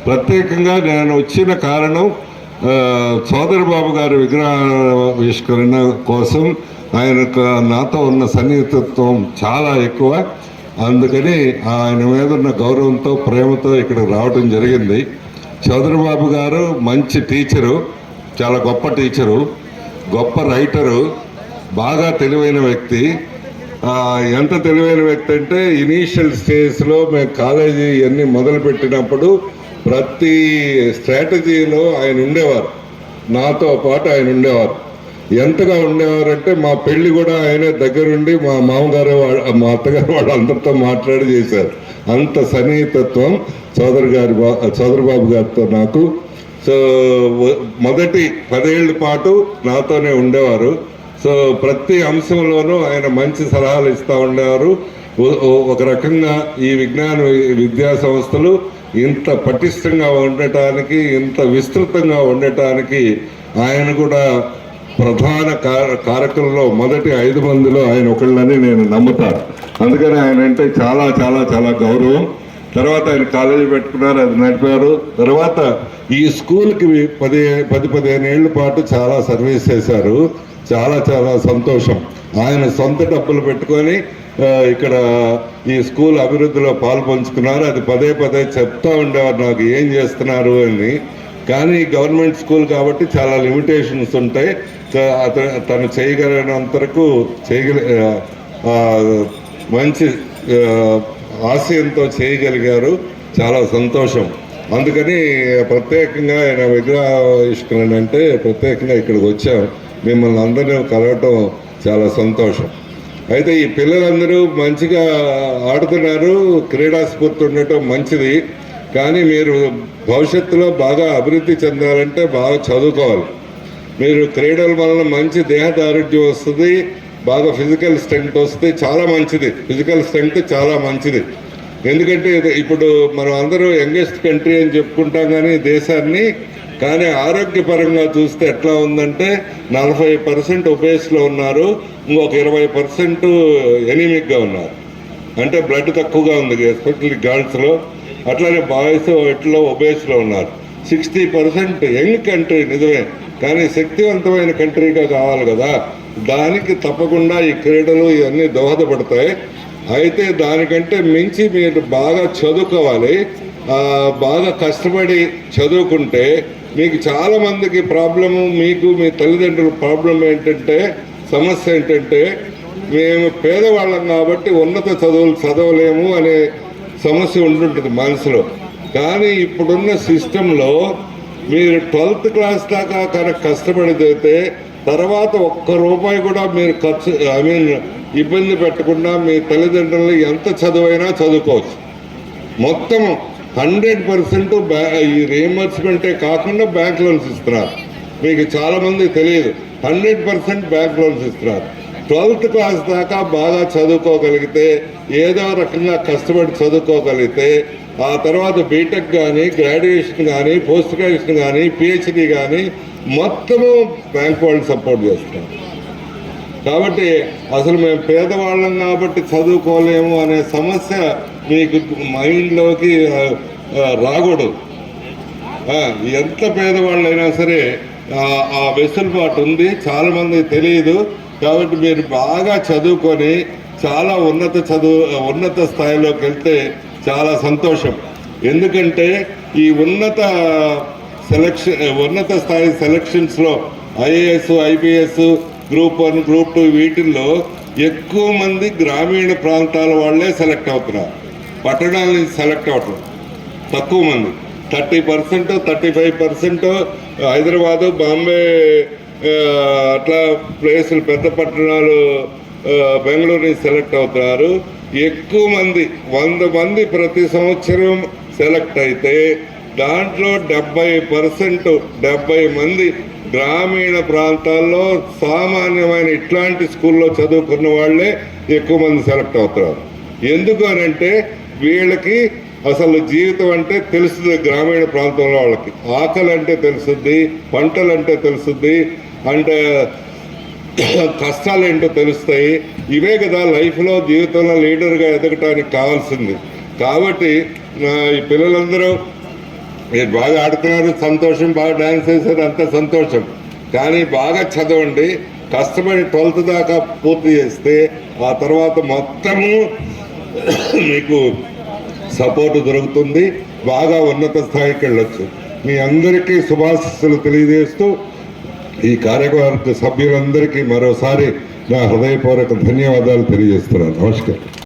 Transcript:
ప్రత్యేకంగా నేను వచ్చిన కారణం సోదరబాబు గారి విగ్రహావిష్కరణ కోసం ఆయనకు నాతో ఉన్న సన్నిహితత్వం చాలా ఎక్కువ. అందుకని ఆయన మీద ఉన్న గౌరవంతో ప్రేమతో ఇక్కడికి రావడం జరిగింది. చౌదరిబాబు గారు మంచి టీచరు, చాలా గొప్ప టీచరు, గొప్ప రైటరు, బాగా తెలివైన వ్యక్తి. ఎంత తెలివైన వ్యక్తి అంటే ఇనీషియల్ స్టేజ్లో మేము కాలేజీ ఇవన్నీ మొదలుపెట్టినప్పుడు ప్రతి స్ట్రాటజీలో ఆయన ఉండేవారు, నాతో పాటు ఆయన ఉండేవారు. ఎంతగా ఉండేవారంటే మా పెళ్లి కూడా ఆయనే దగ్గరుండి మా మామగారు మా అత్తగారు వాళ్ళు అందరితో మాట్లాడి చేశారు. అంత సన్నిహితత్వం చౌదరిబాబు గారితో నాకు. సో మొదటి 10 ఏళ్ళ పాటు నాతోనే ఉండేవారు. సో ప్రతి అంశంలోనూ ఆయన మంచి సలహాలు ఇస్తూ ఉండేవారు. ఒక రకంగా ఈ విజ్ఞాన విద్యా సంస్థలు ఇంత పటిష్టంగా ఉండటానికి, ఇంత విస్తృతంగా ఉండటానికి ఆయన కూడా ప్రధాన కారకుల్లో మొదటి 5 మందిలో ఆయన ఒకళ్ళని నేను నమ్ముతాను. అందుకని ఆయన అంటే చాలా చాలా చాలా గౌరవం. తర్వాత ఆయన కాలేజీ పెట్టుకున్నారు, అది నడిపారు. తర్వాత ఈ స్కూల్కి 10-15 ఏళ్ల పాటు చాలా సర్వీస్ చేశారు. చాలా చాలా సంతోషం. ఆయన సొంత డబ్బులు పెట్టుకొని ఇక్కడ ఈ స్కూల్ అభివృద్ధిలో పాల్పంచుకున్నారు. అది పదే చెప్తా ఉండేవారు నాకు ఏం చేస్తున్నారు అని. కానీ గవర్నమెంట్ స్కూల్ కాబట్టి చాలా లిమిటేషన్స్ ఉంటాయి. తను చేయగలిగినంతరకు మంచి ఆశయంతో చేయగలిగారు. చాలా సంతోషం. అందుకని ప్రత్యేకంగా ఆయన విగ్రహావిష్కరణ అంటే ప్రత్యేకంగా ఇక్కడికి వచ్చాం. మిమ్మల్ని అందరినీ కలవటం చాలా సంతోషం. అయితే ఈ పిల్లలందరూ మంచిగా ఆడుతున్నారు, క్రీడా స్ఫూర్తి ఉండటం మంచిది. కానీ మీరు భవిష్యత్తులో బాగా అభివృద్ధి చెందాలంటే బాగా చదువుకోవాలి. మీరు క్రీడల వలన మంచి దేహదారుఢ్యం వస్తుంది, బాగా ఫిజికల్ స్ట్రెంగ్త్ వస్తుంది. చాలా మంచిది, ఫిజికల్ స్ట్రెంగ్త్ చాలా మంచిది. ఎందుకంటే ఇప్పుడు మనం అందరూ యంగెస్ట్ కంట్రీ అని చెప్పుకుంటాం కానీ దేశాన్ని, కానీ ఆరోగ్యపరంగా చూస్తే ఎట్లా ఉందంటే 40% ఒబేస్లో ఉన్నారు, ఇంకొక 20% ఎనీమిక్గా ఉన్నారు. అంటే బ్లడ్ తక్కువగా ఉంది, ఎస్పెషల్లీ గర్ల్స్లో. అట్లానే బాయ్స్ ఎట్లో ఒబేస్లో ఉన్నారు. 60% యంగ్ కంట్రీ నిజమే, కానీ శక్తివంతమైన కంట్రీగా కావాలి కదా. దానికి తప్పకుండా ఈ క్రీడలు ఇవన్నీ దోహదపడతాయి. అయితే దానికంటే మించి మీరు బాగా చదువుకోవాలి. బాగా కష్టపడి చదువుకుంటే మీకు చాలామందికి ప్రాబ్లము, మీకు మీ తల్లిదండ్రుల ప్రాబ్లం ఏంటంటే, సమస్య ఏంటంటే మేము పేదవాళ్ళం కాబట్టి ఉన్నత చదువులు చదవలేము అనే సమస్య ఉంటుంటుంది మనసులో. కానీ ఇప్పుడున్న సిస్టంలో మీరు 12th క్లాస్ దాకా కనుక కష్టపడితే తర్వాత ₹1 కూడా మీరు ఇబ్బంది పెట్టకుండా మీ తల్లిదండ్రులు ఎంత చదువైనా చదువుకోవచ్చు. మొత్తం 100% ఈ రీఎంబర్స్మెంటే కాకుండా బ్యాంక్ లోన్స్ ఇస్తున్నారు. మీకు చాలామంది తెలియదు, 100% బ్యాంక్ లోన్స్ ఇస్తున్నారు. 12th క్లాస్ దాకా బాగా చదువుకోగలిగితే, ఏదో రకంగా కష్టపడి చదువుకోగలిగితే, ఆ తర్వాత బీటెక్ కానీ, గ్రాడ్యుయేషన్ కానీ, పోస్ట్ గ్రాడ్యుయేషన్ కానీ, పిహెచ్డి కానీ మొత్తము బ్యాంక్ వాళ్ళు సపోర్ట్ చేస్తున్నారు. కాబట్టి అసలు మేము పేదవాళ్ళం కాబట్టి చదువుకోలేము అనే సమస్య మీకు మైండ్లోకి రాకూడదు. ఎంత పేదవాళ్ళైనా సరే ఆ వెసులుబాటు ఉంది, చాలామంది తెలియదు. కాబట్టి మీరు బాగా చదువుకొని చాలా ఉన్నత స్థాయిలోకి వెళ్తే చాలా సంతోషం. ఎందుకంటే ఈ ఉన్నత స్థాయి సెలక్షన్స్లో ఐఏఎస్, ఐపీఎస్, గ్రూప్ 1, గ్రూప్ 2 వీటిల్లో ఎక్కువ మంది గ్రామీణ ప్రాంతాల వాళ్ళే సెలెక్ట్ అవుతున్నారు. పట్టణాల నుంచి సెలెక్ట్ అవటం తక్కువ మంది. 30%, 35% హైదరాబాదు, బాంబే అట్లా ప్లేసులు, పెద్ద పట్టణాలు, బెంగళూరు నుంచి సెలెక్ట్ అవుతున్నారు. ఎక్కువ మంది 100 మంది ప్రతి సంవత్సరం సెలెక్ట్ అయితే దాంట్లో 70 మంది గ్రామీణ ప్రాంతాల్లో సామాన్యమైన ఇట్లాంటి స్కూల్లో చదువుకున్న వాళ్ళే ఎక్కువ మంది సెలెక్ట్ అవుతున్నారు. ఎందుకు అనంటే వీళ్ళకి అసలు జీవితం అంటే తెలుస్తుంది. గ్రామీణ ప్రాంతంలో వాళ్ళకి ఆకలి అంటే తెలుస్తుంది, పంటలంటే తెలుస్తుంది, అంటే కష్టాలు ఏంటో తెలుస్తాయి. ఇవే కదా లైఫ్లో జీవితంలో లీడర్గా ఎదగటానికి కావాల్సింది. కాబట్టి ఈ పిల్లలందరూ మీరు బాగా ఆడుతున్నారు, సంతోషం, బాగా డ్యాన్స్ చేశారు, అంత సంతోషం. కానీ బాగా చదవండి, కష్టపడి 12th దాకా పూర్తి చేస్తే ఆ తర్వాత మొత్తము మీకు సపోర్ట్ దొరుకుతుంది, బాగా ఉన్నత స్థాయికి వెళ్ళొచ్చు. మీ అందరికీ శుభాశీస్సులు తెలియజేస్తూ ఈ కార్యవర్గ సభ్యులందరికీ మరోసారి నా హృదయపూర్వక ధన్యవాదాలు తెలియజేస్తున్నాను. నమస్కారం.